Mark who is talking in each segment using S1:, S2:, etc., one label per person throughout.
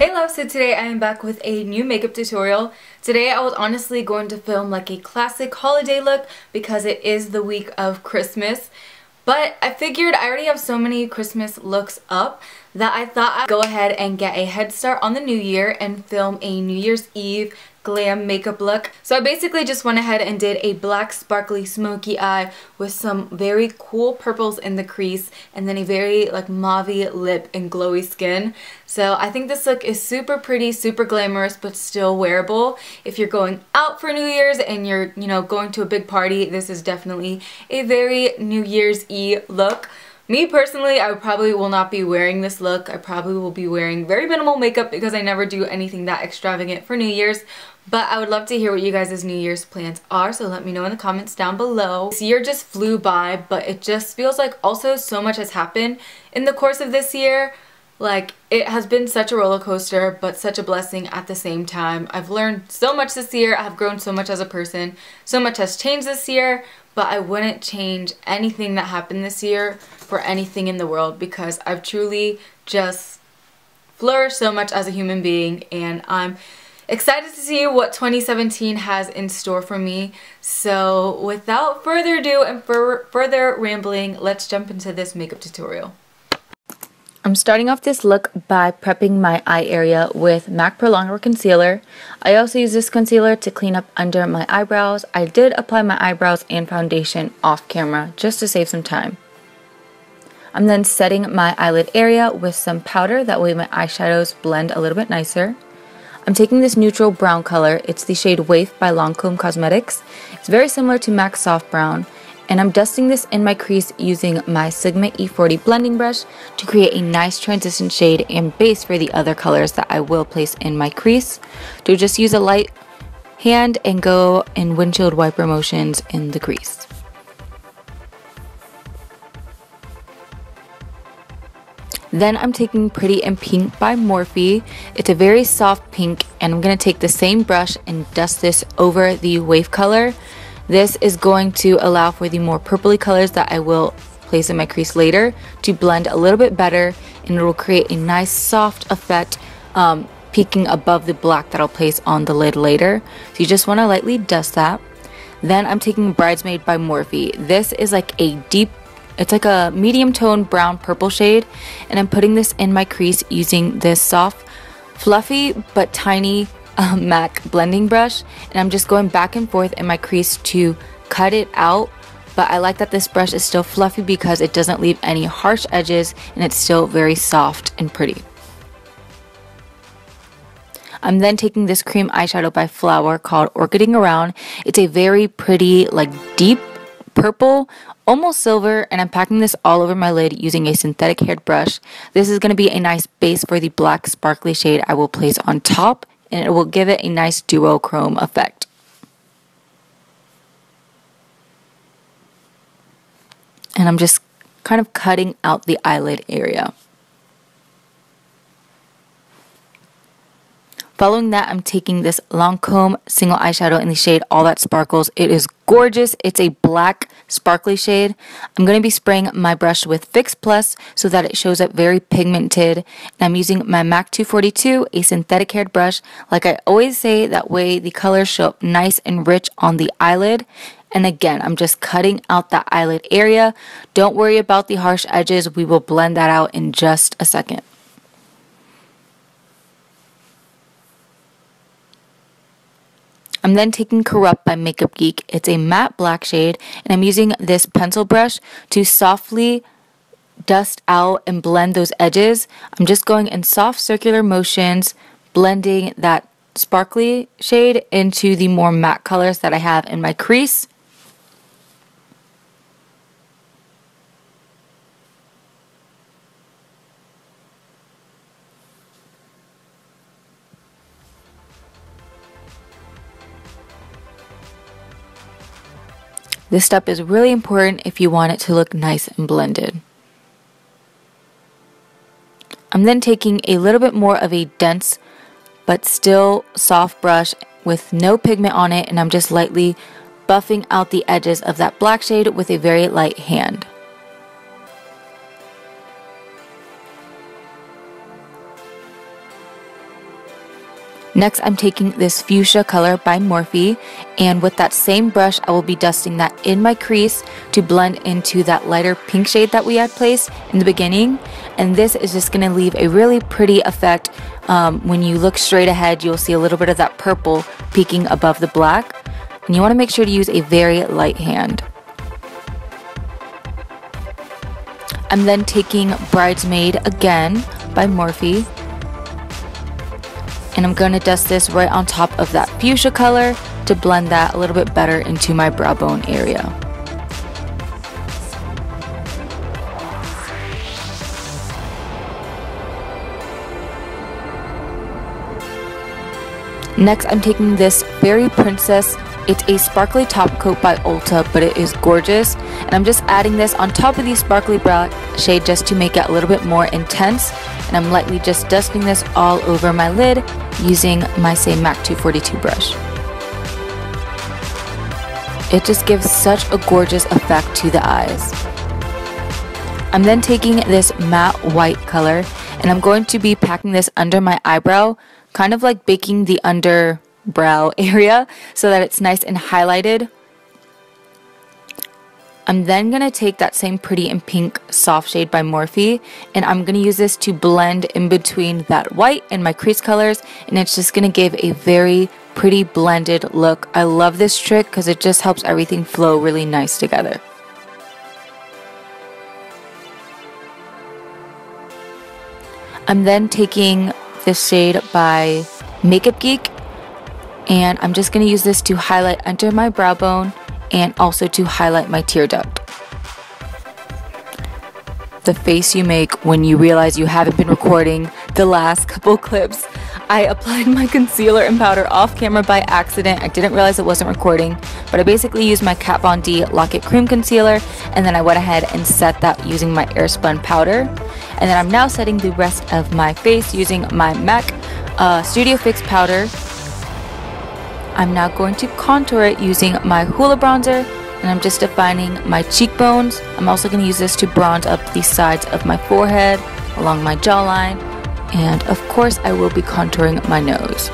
S1: Hey love, so today I am back with a new makeup tutorial. Today I was honestly going to film like a classic holiday look because it is the week of Christmas. But I figured I already have so many Christmas looks up that I thought I'd go ahead and get a head start on the new year and film a New Year's Eve glam makeup look. So I basically just went ahead and did a black sparkly smoky eye with some very cool purples in the crease and then a very like mauve lip and glowy skin. So I think this look is super pretty, super glamorous, but still wearable. If you're going out for New Year's and you're, going to a big party, this is definitely a very New Year's Eve look. Me personally, I probably will not be wearing this look. I probably will be wearing very minimal makeup because I never do anything that extravagant for New Year's. But I would love to hear what you guys' New Year's plans are, so let me know in the comments down below. This year just flew by, but it just feels like also so much has happened in the course of this year. Like, it has been such a roller coaster, but such a blessing at the same time. I've learned so much this year. I've grown so much as a person. So much has changed this year, but I wouldn't change anything that happened this year for anything in the world because I've truly just flourished so much as a human being, and I'm excited to see what 2017 has in store for me. So without further ado and further rambling, let's jump into this makeup tutorial.
S2: I'm starting off this look by prepping my eye area with MAC Prolonger Concealer. I also use this concealer to clean up under my eyebrows. I did apply my eyebrows and foundation off camera just to save some time. I'm then setting my eyelid area with some powder, that way my eyeshadows blend a little bit nicer. I'm taking this neutral brown color, it's the shade Waif by Lancome Cosmetics. It's very similar to MAC Soft Brown. And I'm dusting this in my crease using my Sigma E40 blending brush to create a nice transition shade and base for the other colors that I will place in my crease. To just use a light hand and go in windshield wiper motions in the crease. Then I'm taking Pretty in Pink by Morphe. It's a very soft pink, and I'm going to take the same brush and dust this over the Waif color. This is going to allow for the more purpley colors that I will place in my crease later to blend a little bit better, and it will create a nice soft effect peeking above the black that I'll place on the lid later. So you just want to lightly dust that. Then I'm taking Bridesmaid by Morphe. This is like it's like a medium tone brown purple shade, and I'm putting this in my crease using this soft, fluffy but tiny MAC blending brush, and I'm just going back and forth in my crease to cut it out. But I like that this brush is still fluffy because it doesn't leave any harsh edges and it's still very soft and pretty. I'm then taking this cream eyeshadow by Flower called Orchiding Around. It's a very pretty, like deep purple, almost silver, and I'm packing this all over my lid using a synthetic haired brush. This is going to be a nice base for the black sparkly shade I will place on top, and it will give it a nice duochrome effect. And I'm just kind of cutting out the eyelid area. Following that, I'm taking this Lancome single eyeshadow in the shade All That Sparkles. It is gorgeous. It's a black sparkly shade. I'm going to be spraying my brush with Fix Plus so that it shows up very pigmented. And I'm using my MAC 242, a synthetic haired brush. Like I always say, that way the colors show up nice and rich on the eyelid. And again, I'm just cutting out that eyelid area. Don't worry about the harsh edges. We will blend that out in just a second. I'm then taking Corrupt by Makeup Geek. It's a matte black shade, and I'm using this pencil brush to softly dust out and blend those edges. I'm just going in soft circular motions, blending that sparkly shade into the more matte colors that I have in my crease. This step is really important if you want it to look nice and blended. I'm then taking a little bit more of a dense but still soft brush with no pigment on it, and I'm just lightly buffing out the edges of that black shade with a very light hand. Next, I'm taking this fuchsia color by Morphe, and with that same brush, I will be dusting that in my crease to blend into that lighter pink shade that we had placed in the beginning. And this is just going to leave a really pretty effect. When you look straight ahead, you'll see a little bit of that purple peeking above the black. And you want to make sure to use a very light hand. I'm then taking Bridesmaid again by Morphe, and I'm going to dust this right on top of that fuchsia color to blend that a little bit better into my brow bone area. Next, I'm taking this Fairy Princess. It's a sparkly top coat by Ulta, but it is gorgeous. And I'm just adding this on top of the sparkly brow shade just to make it a little bit more intense. And I'm lightly just dusting this all over my lid using my same MAC 242 brush. It just gives such a gorgeous effect to the eyes. I'm then taking this matte white color, and I'm going to be packing this under my eyebrow, kind of like baking the underbrow area so that it's nice and highlighted. I'm then going to take that same Pretty in Pink soft shade by Morphe, and I'm going to use this to blend in between that white and my crease colors, and it's just going to give a very pretty blended look. I love this trick because it just helps everything flow really nice together. I'm then taking this shade by Makeup Geek, and I'm just going to use this to highlight under my brow bone and also to highlight my tear duct. The face you make when you realize you haven't been recording the last couple clips. I applied my concealer and powder off camera by accident. I didn't realize it wasn't recording, but I basically used my Kat Von D Lock It Cream Concealer, and then I went ahead and set that using my Airspun powder. And then I'm now setting the rest of my face using my MAC Studio Fix powder. I'm now going to contour it using my Hoola bronzer, and I'm just defining my cheekbones. I'm also going to use this to bronze up the sides of my forehead, along my jawline, and of course I will be contouring my nose.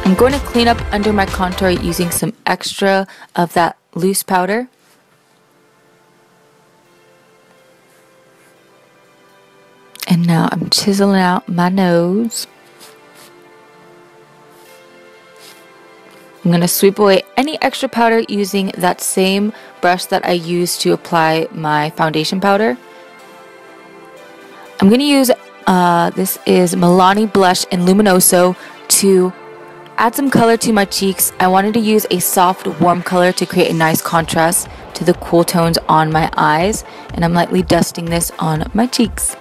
S2: I'm going to clean up under my contour using some extra of that loose powder. And now I'm chiseling out my nose. I'm going to sweep away any extra powder using that same brush that I used to apply my foundation powder. I'm going to use, this is Milani Blush in Luminoso to add some color to my cheeks. I wanted to use a soft, warm color to create a nice contrast to the cool tones on my eyes, and I'm lightly dusting this on my cheeks.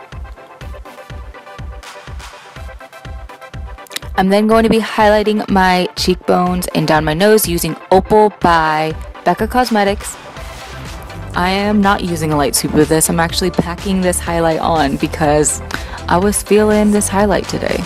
S2: I'm then going to be highlighting my cheekbones and down my nose using Opal by Becca Cosmetics. I am not using a light sweep with this. I'm actually packing this highlight on because I was feeling this highlight today.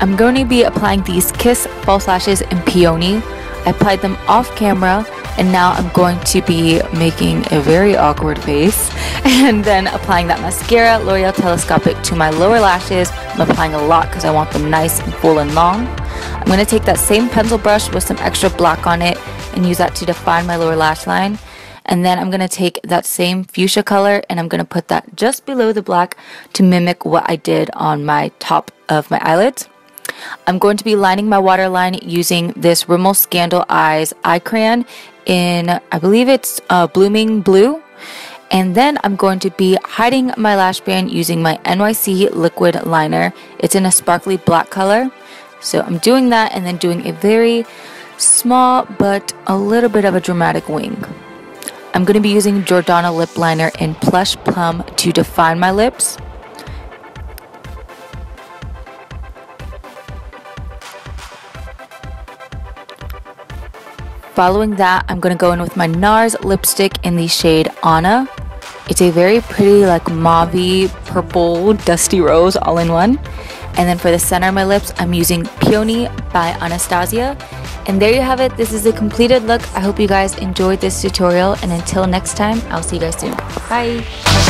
S2: I'm going to be applying these Kiss false lashes in Peony. I applied them off camera, and now I'm going to be making a very awkward face and then applying that mascara, L'Oreal Telescopic, to my lower lashes. I'm applying a lot because I want them nice and full and long. I'm going to take that same pencil brush with some extra black on it and use that to define my lower lash line. And then I'm going to take that same fuchsia color and I'm going to put that just below the black to mimic what I did on my top of my eyelids. I'm going to be lining my waterline using this Rimmel Scandal Eyes eye crayon in, I believe it's Blooming Blue. And then I'm going to be hiding my lash band using my NYC liquid liner. It's in a sparkly black color. So I'm doing that and then doing a very small but a little bit of a dramatic wing. I'm going to be using Jordana lip liner in Plush Plum to define my lips. Following that, I'm going to go in with my NARS lipstick in the shade Anna. It's a very pretty like mauve purple dusty rose all in one. And then for the center of my lips, I'm using Peony by Anastasia. And there you have it. This is a completed look. I hope you guys enjoyed this tutorial, and until next time, I'll see you guys soon. Bye!